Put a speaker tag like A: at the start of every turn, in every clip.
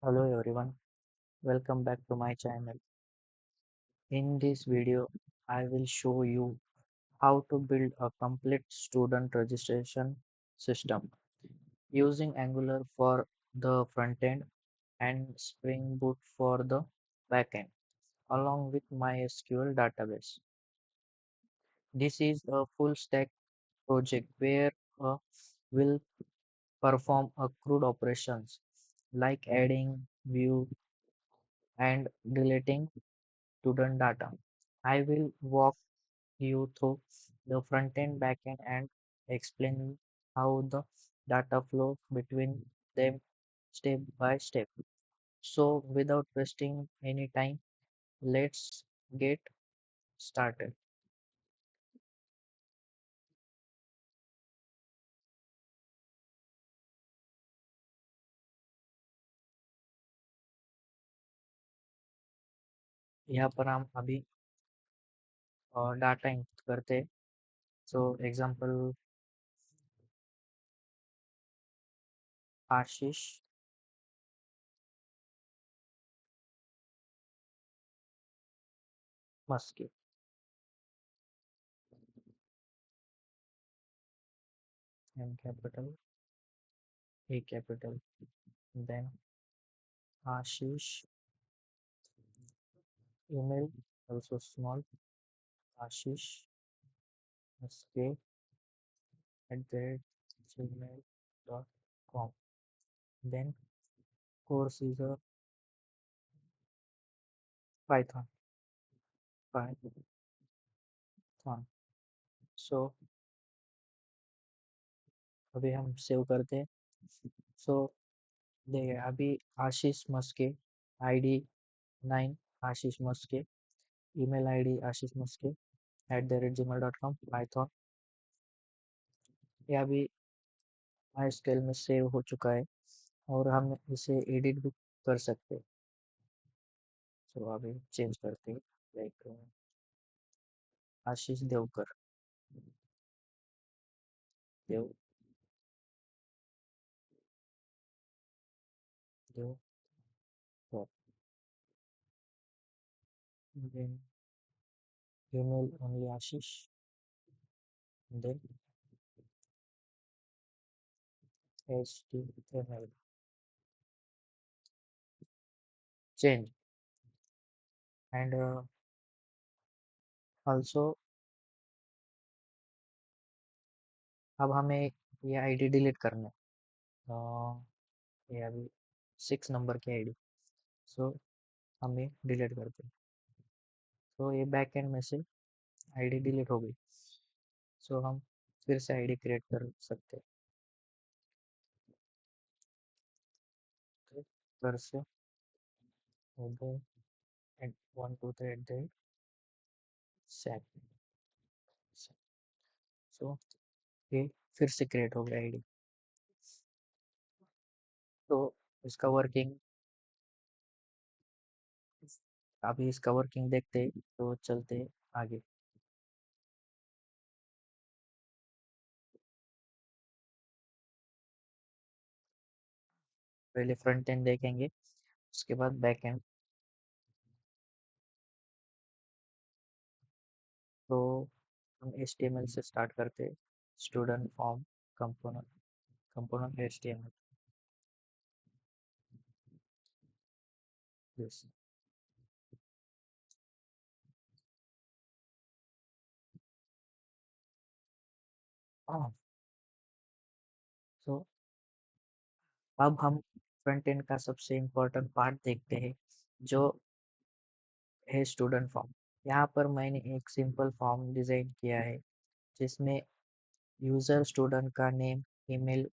A: Hello everyone, welcome back to my channel. In this video, I will show you how to build a complete student registration system using Angular for the front end and Spring Boot for the back end, along with MySQL database. This is a full stack project where we'll perform a CRUD operations like adding, view, and deleting student data. I will walk you through the front end, back end, and explain how the data flow between them step by step. So, without wasting any time, let's get started. यहाँ पर हम अभी data input करते हैं. So example Ashish Maske M capital A capital, then Ashish email also small, Ashish Maske @gmail.com. Then course is a Python. Python. So अभी हम save करते हैं. सो देखिए अभी आशीष मस्के आईडी 9 आशीष मस्के ईमेल आईडी आशीष मस्के @gmail.com पाइथन. ये अभी माई स्केल में सेव हो चुका है और हम इसे एडिट भी कर सकते हैं. तो अभी चेंज करते हैं like Ashish Devkar Dev Devkar. then email only Ashish, then HTML change. And also अब हमें ये आईडी डिलीट करना है. ये अभी 6 नंबर की आईडी. सो हम ये डिलीट करते हैं. तो ये बैक एंड में से आईडी डिलीट हो गई. सो हम फिर से आईडी क्रिएट कर सकते हैं. तो फिर से उदय एट 123 सेट. सो ये फिर से क्रिएट हो गया आईडी. तो इसका वर्किंग अभी इसका वर्किंग देखते हैं. तो चलते हैं आगे. पहले फ्रंट एंड देखेंगे, उसके बाद बैक एंड. तो हम HTML से स्टार्ट करते हैं. Student form component component HTML. Yes. हाँ. सो अब हम फ्रंट एंड का सबसे इम्पोर्टेंट पार्ट देखते हैं, जो है स्टूडेंट फॉर्म. यहाँ पर मैंने एक सिंपल फॉर्म डिजाइन किया है जिसमें यूजर स्टूडेंट का नेम, ईमेल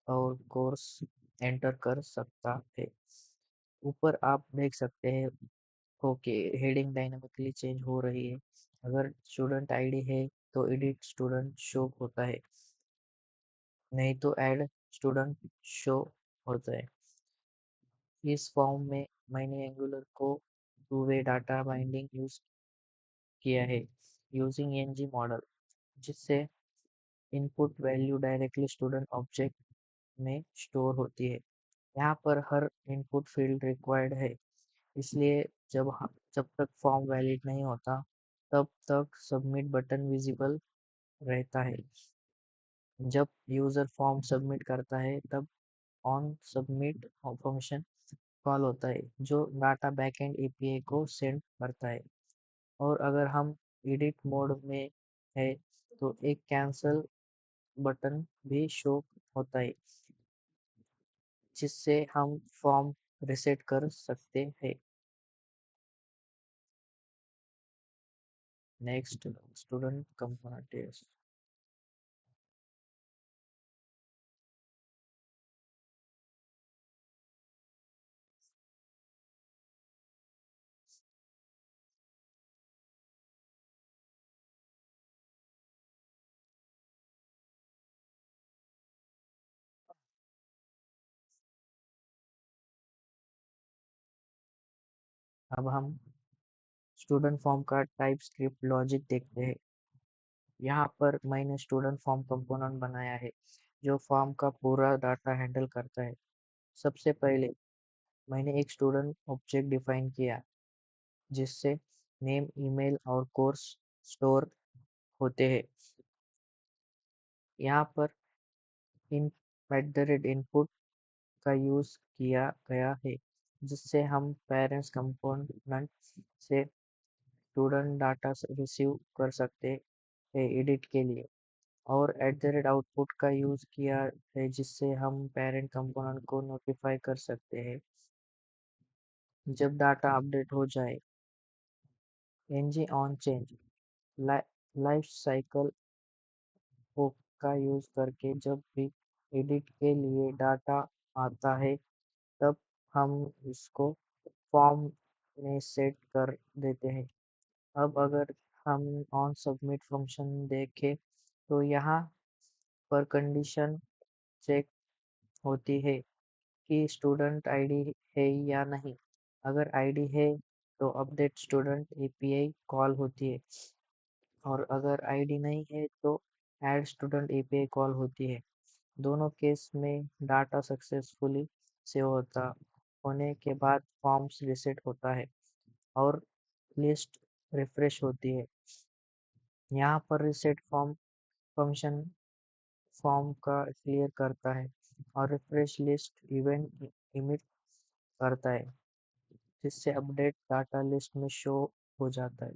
A: और कोर्स एंटर कर सकता है. ऊपर आप देख सकते हैं ओके, हेडिंग डायनामिकली चेंज हो रही है. अगर स्टूडेंट आईडी है तो एडिट स्टूडेंट शो होता है, नहीं तो ऐड स्टूडेंट शो होता है. इस फॉर्म में मैंने एंगुलर को two way data binding use किया है यूजिंग ng मॉडल, जिससे input value directly student object में स्टोर होती है यहाँ पर हर इनपुट फील्ड रिक्वायर्ड है, इसलिए जब तक फॉर्म वैलिड नहीं होता तब तक सबमिट बटन विजिबल रहता है। जब यूजर फॉर्म सबमिट करता है तब ऑन सबमिट फंक्शन कॉल होता है जो डाटा बैकएंड एपीआई को सेंड करता है। और अगर हम एडिट मोड में है तो एक कैंसल बटन भी शो होता है जिससे हम फॉर्म रिसेट कर सकते हैं। Next, student component test. अब हम स्टूडेंट फॉर्म का टाइप स्क्रिप्ट लॉजिक देखते हैं। यहाँ पर मैंने स्टूडेंट फॉर्म कंपोनेंट बनाया है जो फॉर्म का पूरा डाटा हैंडल करता है। सबसे पहले मैंने एक स्टूडेंट ऑब्जेक्ट डिफाइन किया जिससे नेम, ईमेल और कोर्स स्टोर होते हैं। यहाँ पर इन @input का यूज किया गया है जिससे हम पेरेंट्स कंपोनेंट से स्टूडेंट डाटा रिसीव कर सकते हैं एडिट के लिए। और @output का यूज किया है जिससे हम पेरेंट कंपोनेंट को नोटिफाई कर सकते हैं जब डाटा अपडेट हो जाए। ng on change life cycle hook का यूज करके जब भी एडिट के लिए डाटा आता है तब हम इसको फॉर्म में सेट कर देते हैं। अब अगर हम ऑन सबमिट फंक्शन देखें तो यहाँ पर कंडीशन चेक होती है कि स्टूडेंट आईडी है या नहीं। अगर आईडी है तो अपडेट स्टूडेंट एपीआई कॉल होती है और अगर आईडी नहीं है तो ऐड स्टूडेंट एपीआई कॉल होती है। दोनों केस में डाटा सक्सेसफुली सेव होने के बाद फॉर्म्स रिसेट होता है और लिस्ट रिफ्रेश होती है। यहाँ पर रिसेट फॉर्म फंक्शन फॉर्म का क्लियर करता है और रिफ्रेश लिस्ट इवेंट इमिट करता है जिससे अपडेट डाटा लिस्ट में शो हो जाता है।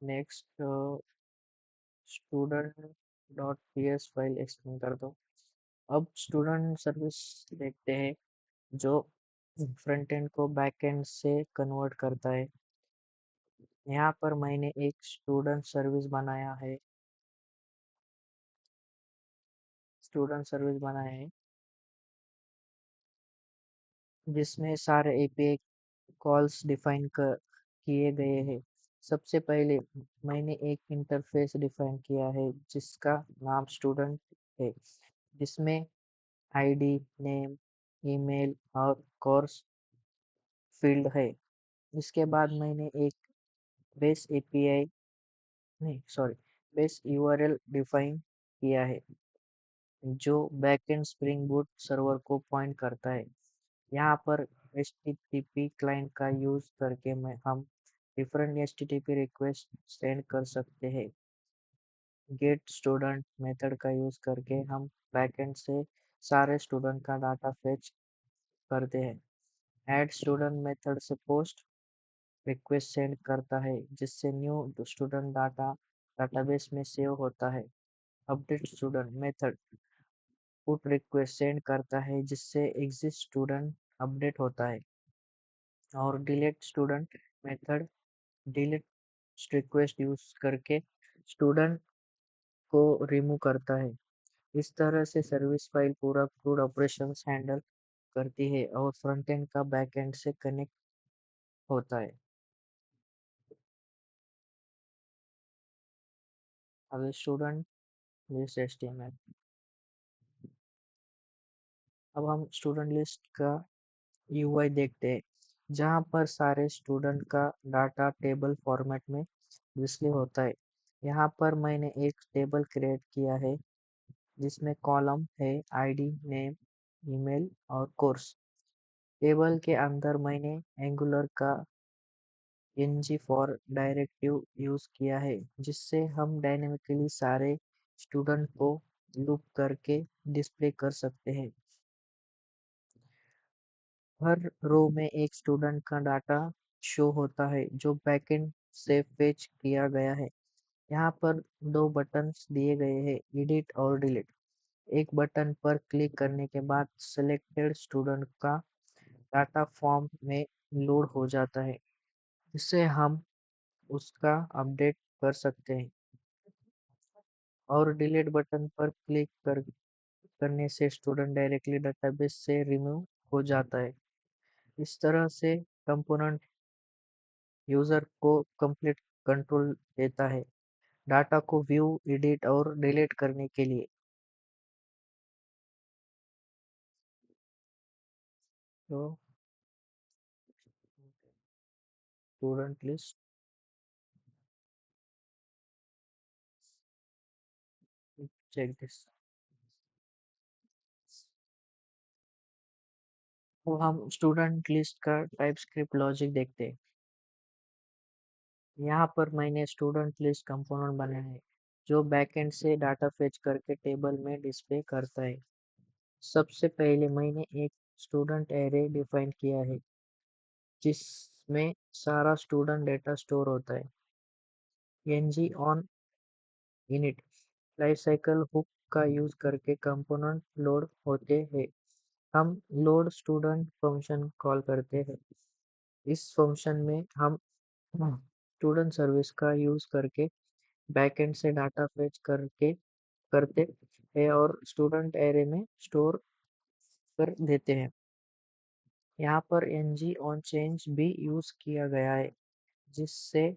A: Next, student dot PS file explain कर दो। अब स्टूडेंट सर्विस देखते हैं जो फ्रंट एंड को बैक एंड से कन्वर्ट करता है। यहाँ पर मैंने एक स्टूडेंट सर्विस बनाया है जिसमें सारे एपीआई कॉल्स डिफाइन किए गए हैं। सबसे पहले मैंने एक इंटरफेस डिफाइन किया है जिसका नाम स्टूडेंट है जिसमें आईडी, नेम, ईमेल और कोर्स फील्ड है। इसके बाद मैंने एक बेस एपीआई नहीं सॉरी बेस यूआरएल डिफाइन किया है जो बैकएंड स्प्रिंग बूट सर्वर को पॉइंट करता है। यहाँ पर एचटीटीपी क्लाइंट का यूज करके हम डिफरेंट एचटीटीपी रिक्वेस्ट सेंड कर सकते हैं। गेट स्टूडेंट मेथड का यूज करके हम बैकएंड से सारे स्टूडेंट का डाटा फेच करते हैं। ऐड स्टूडेंट मेथड से पोस्ट रिक्वेस्ट सेंड करता है जिससे न्यू स्टूडेंट डाटा डेटाबेस में सेव होता है। Update student method put request send करता है जिससे एग्जिस्ट स्टूडेंट अपडेट होता है। और delete student method delete request use करके स्टूडेंट को रिमूव करता है। इस तरह से सर्विस फाइल पूरा क्रूड ऑपरेशंस हैंडल करती है और फ्रंट एंड का बैक एंड से कनेक्ट होता है। अब स्टूडेंट लिस्ट एचटीएमएल। अब हम स्टूडेंट लिस्ट का यूआई देखते हैं जहाँ पर सारे स्टूडेंट का डाटा टेबल फॉर्मेट में डिस्प्ले होता है। यहाँ पर मैंने एक टेबल क्रिएट किया है जिसमें कॉलम है आईडी, नेम, ईमेल और कोर्स। टेबल के अंदर मैंने एंगुलर का ng फॉर डायरेक्टिव यूज किया है, जिससे हम डायनेमिकली सारे स्टूडेंट को लूप करके डिस्प्ले कर सकते हैं। हर रो में एक स्टूडेंट का डाटा शो होता है जो बैकएंड से फेच किया गया है। यहाँ पर दो बटन्स दिए गए हैं, एडिट और डिलीट। एक बटन पर क्लिक करने के बाद सिलेक्टेड स्टूडेंट का डाटा फॉर्म में लोड हो जाता है, जिससे हम उसका अपडेट कर सकते हैं। और डिलीट बटन पर करने से स्टूडेंट डायरेक्टली डेटाबेस से रिमूव हो जाता है। इस तरह से कंपोनेंट यूजर को कंप्लीट कंट्रोल देता है डाटा को व्यू, एडिट और डिलीट करने के लिए। तो स्टूडेंट लिस्ट, चेक दिस। तो हम स्टूडेंट लिस्ट का टाइपस्क्रिप्ट लॉजिक देखते हैं। यहाँ पर मैंने स्टूडेंट लिस्ट कंपोनेंट बनाया है जो बैकएंड से डाटा फेच करके टेबल में डिस्प्ले करता है। सबसे पहले मैंने एक स्टूडेंट एरे डिफाइन किया है जिसमें सारा स्टूडेंट डेटा स्टोर होता है। ng on init life cycle hook का यूज करके कंपोनेंट लोड होते हैं। हम लोड स्टूडेंट फंक्शन कॉल करते हैं। इस फंक्शन में हम स्टूडेंट सर्विस का यूज करके बैकएंड से डाटा फेच करके करते हैं और स्टूडेंट एरे में स्टोर कर देते हैं। यहाँ पर ng on change भी यूज किया गया है, जिससे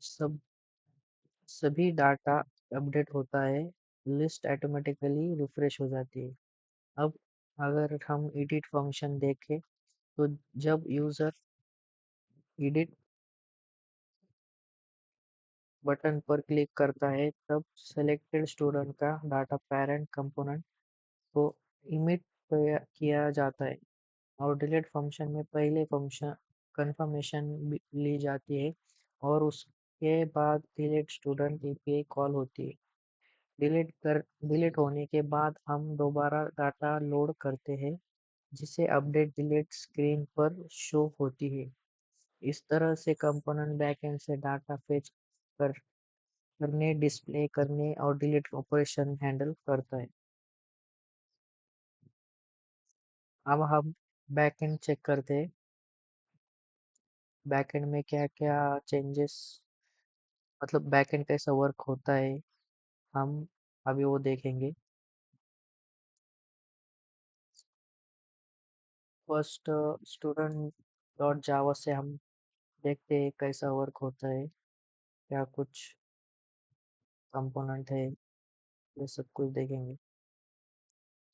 A: सब सभी डाटा अपडेट होता है, लिस्ट ऑटोमेटिकली रिफ्रेश हो जाती है। अब अगर हम एडिट फंक्शन देखें तो जब यूजर एडिट बटन पर क्लिक करता है तब सेलेक्टेड स्टूडेंट का डाटा पेरेंट कंपोनेंट को इमिट किया जाता है और डिलीट फंक्शन में पहले फंक्शन कंफर्मेशन ली जाती है और उसके बाद डिलीट स्टूडेंट एपीआई कॉल होती है। डिलीट होने के बाद हम दोबारा डाटा लोड करते हैं, जिसे अपडेट डिलीट स्क्रीन पर शो होती है। इस तरह से कंपोनेंट बैकएंड से डाटा फेच करने, डिस्प्ले करने और डिलीट ऑपरेशन हैंडल करता है। अब हम बैकएंड चेक करते हैं, बैकएंड में क्या क्या चेंजेस, मतलब बैकएंड कैसा वर्क होता है, हम अभी वो देखेंगे। फर्स्ट स्टूडेंट डॉट जावा से हम देखते हैं कैसा वर्क होता है, क्या कुछ कंपोनेंट है, ये सब कुछ देखेंगे।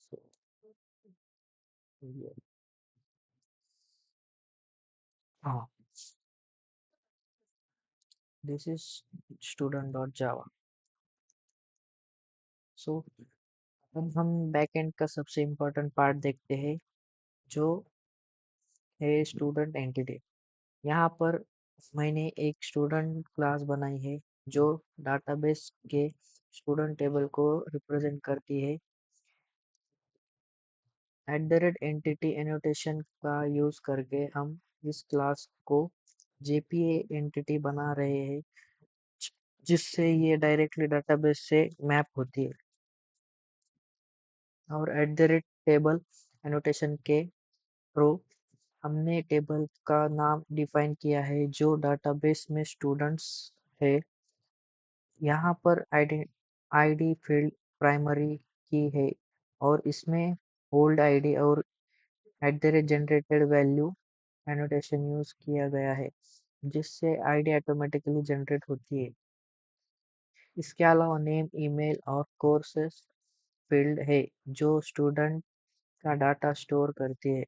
A: So, ये हाँ, this is student dot Java. So अब हम बैकएंड का सबसे इम्पोर्टेंट पार्ट देखते हैं, जो है स्टूडेंट एंटिटी। यहाँ पर मैंने एक स्टूडेंट क्लास बनाई है जो डाटाबेस के स्टूडेंट टेबल को रिप्रेजेंट करती है। एंटिटी एनोटेशन का यूज करके हम इस क्लास को जेपीए एंटिटी बना रहे हैं, जिससे ये डायरेक्टली डाटाबेस से मैप होती है। और टेबल एनोटेशन के थ्रू हमने टेबल का नाम डिफाइन किया है जो डाटाबेस में स्टूडेंट्स है। यहाँ पर आईडी फील्ड प्राइमरी की है और इसमें ओल्ड आईडी और जनरेटेड वैल्यू एनोटेशन यूज किया गया है, जिससे आईडी ऑटोमेटिकली जनरेट होती है। इसके अलावा नेम, ईमेल और कोर्सेस फील्ड है जो स्टूडेंट का डाटा स्टोर करती है।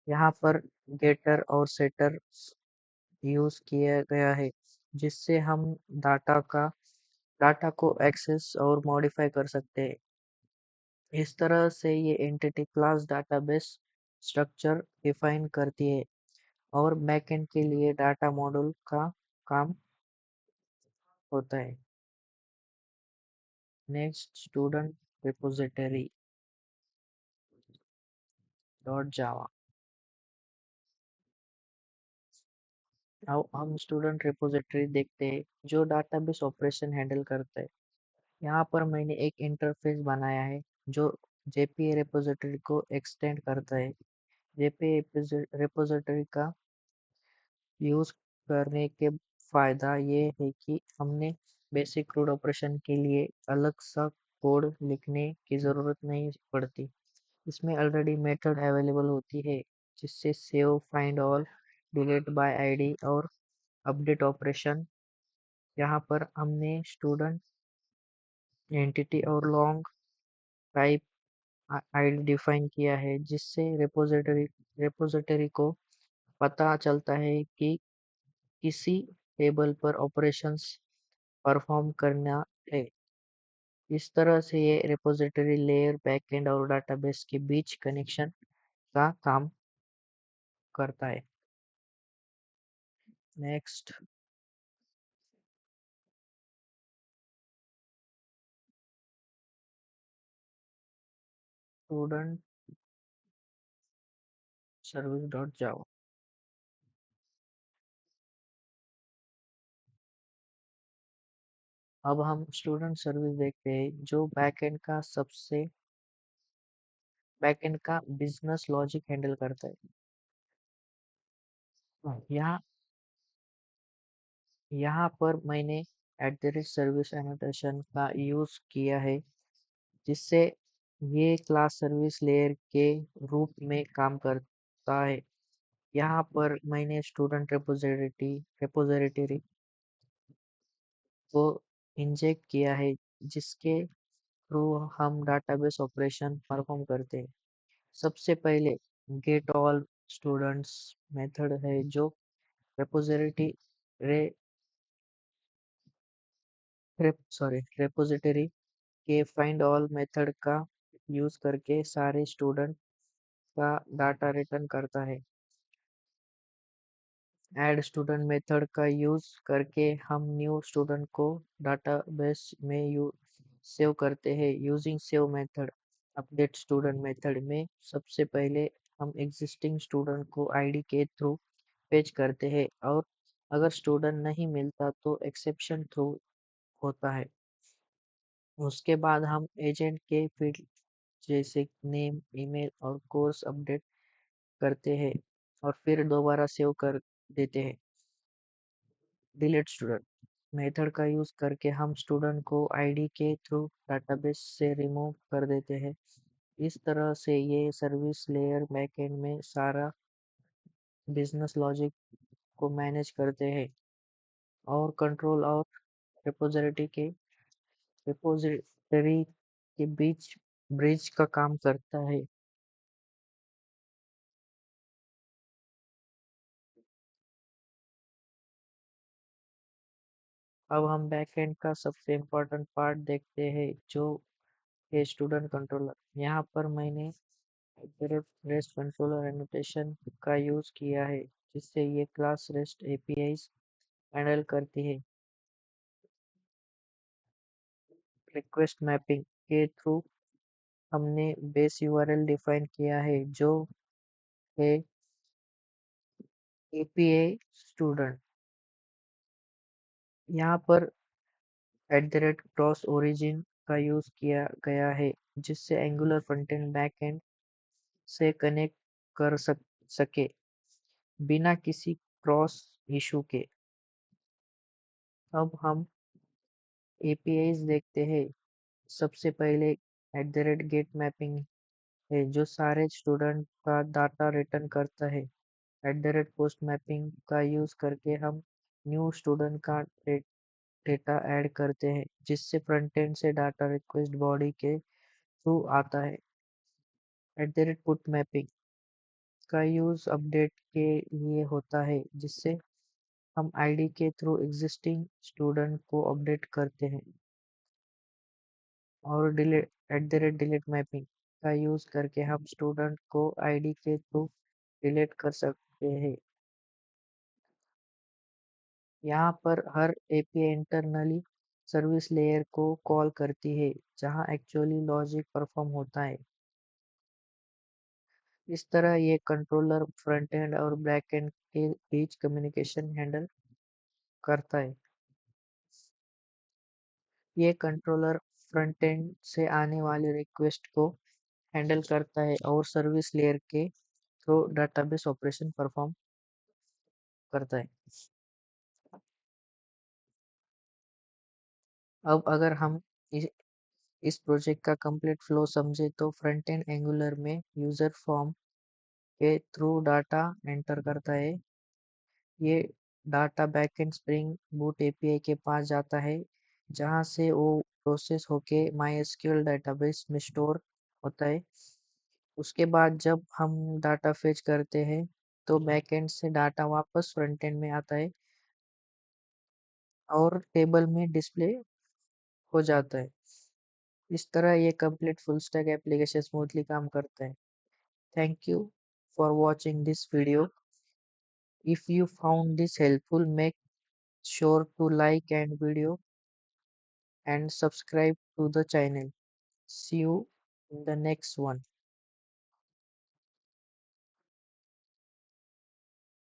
A: यहाँ पर गेटर और सेटर यूज किया गया है, जिससे हम डाटा को एक्सेस और मॉडिफाई कर सकते हैं। इस तरह से ये entity class database structure define करती है और बैकएंड के लिए डाटा मॉड्यूल का काम होता है। नेक्स्ट, स्टूडेंट रिपोजिटरी डॉट जावा। अब हम स्टूडेंट रिपोजिटरी देखते हैं जो डाटाबेस ऑपरेशन हैंडल करता है। यहाँ पर मैंने एक इंटरफेस बनाया है जो जेपीए रिपोजिटरी को एक्सटेंड करता है। जेपीए रिपोजिटरी का यूज करने के फायदा ये है कि हमने बेसिक रूट ऑपरेशन के लिए अलग सा कोड लिखने की जरूरत नहीं पड़ती। इसमें ऑलरेडी मेथड अवेलेबल होती है जिससे save, find all, delete bye ID और अपडेट ऑपरेशन। यहाँ पर हमने स्टूडेंट, एंटिटी और लॉन्ग टाइप आईडी डिफाइन किया है जिससे रिपोजिटरी को पता चलता है कि किसी टेबल पर ऑपरेशंस परफॉर्म करना है। इस तरह से ये रिपोजिटरी लेयर बैकएंड और डाटाबेस के बीच कनेक्शन का काम करता है। नेक्स्ट, स्टूडेंट सर्विस डॉट जावा। अब हम स्टूडेंट सर्विस देखते हैं जो बैकएंड का बिजनेस लॉजिक हैंडल करता है। यहाँ यहाँ पर मैंने @सर्विस एनोटेशन का यूज किया है जिससे ये क्लास सर्विस लेयर के रूप में काम करता है। यहाँ पर मैंने स्टूडेंट रिपोजिटरी को इंजेक्ट किया है जिसके थ्रू हम डाटाबेस ऑपरेशन परफॉर्म करते हैं। सबसे पहले गेट ऑल स्टूडेंट्स मेथड है जो रिपोजिटरी रे, रिपोजिटरी के फाइंड ऑल मेथड का यूज करके सारे स्टूडेंट का डाटा रिटर्न करता है। ऐड स्टूडेंट मेथड का यूज करके हम न्यू स्टूडेंट को डाटाबेस में सेव करते हैं using save method. Update student method में सबसे पहले हम एग्जिस्टिंग स्टूडेंट को आईडी के थ्रू पेज करते हैं और अगर स्टूडेंट नहीं मिलता तो एक्सेप्शन थ्रू होता है। उसके बाद हम एजेंट के फील्ड जैसे नेम, ईमेल और कोर्स अपडेट करते हैं और फिर दोबारा सेव कर देते हैं। डिलीट स्टूडेंट मेथड का यूज करके हम स्टूडेंट को आईडी के थ्रू डाटाबेस से रिमूव कर देते हैं। इस तरह से ये सर्विस लेयर बैकएंड में सारा बिजनेस लॉजिक को मैनेज करते हैं और कंट्रोल और रिपोजिटरी के बीच ब्रिज का काम करता है। अब हम बैकएंड का सबसे इम्पोर्टेंट पार्ट देखते हैं जो है स्टूडेंट कंट्रोलर। यहाँ पर मैंने रेस्ट कंट्रोलर एनोटेशन का यूज किया है जिससे ये क्लास रेस्ट एपीआई हैंडल करती है। रिक्वेस्ट मैपिंग के थ्रू हमने बेस यूआरएल डिफाइन किया है जो है एपीआई स्टूडेंट। यहाँ पर क्रॉस ओरिजिन का यूज किया गया है जिससे एंगुलर फ्रंटेंड बैकएंड से कनेक्ट कर सके बिना किसी क्रॉस इशू के। अब हम एपीआईज देखते हैं। सबसे पहले गेट मैपिंग है जो सारे स्टूडेंट का डाटा रिटर्न करता है। पोस्ट मैपिंग का यूज करके हम न्यू स्टूडेंट का डेटा ऐड करते हैं जिससे फ्रंट एंड से डाटा रिक्वेस्ट बॉडी के थ्रू आता है। पुट मैपिंग का यूज अपडेट के लिए होता है जिससे हम आईडी के थ्रू एग्जिस्टिंग स्टूडेंट को अपडेट करते हैं। और डिलीट मैपिंग का यूज करके हम स्टूडेंट को आईडी के थ्रू डिलीट कर सकते हैं। यहाँ पर हर एपीआई इंटरनली सर्विस लेयर को कॉल करती है जहाँ एक्चुअली लॉजिक परफॉर्म होता है। इस तरह ये कंट्रोलर फ्रंट एंड और बैक एंड के बीच कम्युनिकेशन हैंडल करता है। ये कंट्रोलर फ्रंट एंड से आने वाले रिक्वेस्ट को हैंडल करता है और सर्विस लेयर के थ्रू डेटाबेस ऑपरेशन परफॉर्म करता है। अब अगर हम इस इस प्रोजेक्ट का कंप्लीट फ्लो समझे तो फ्रंट एंड एंगुलर में यूजर फॉर्म के थ्रू डाटा एंटर करता है। ये data backend spring boot API के पास जाता है जहां से वो प्रोसेस होके माईएसक्यूएल डेटाबेस में स्टोर होता है। उसके बाद जब हम डाटा फेच करते हैं तो बैकएंड से डाटा वापस फ्रंट एंड में आता है और टेबल में डिस्प्ले हो जाता है। इस तरह ये complete full stack application smoothly काम करता है। Thank you for watching this video. If you found this helpful, make sure to like and video and subscribe to the channel. See you in the next one.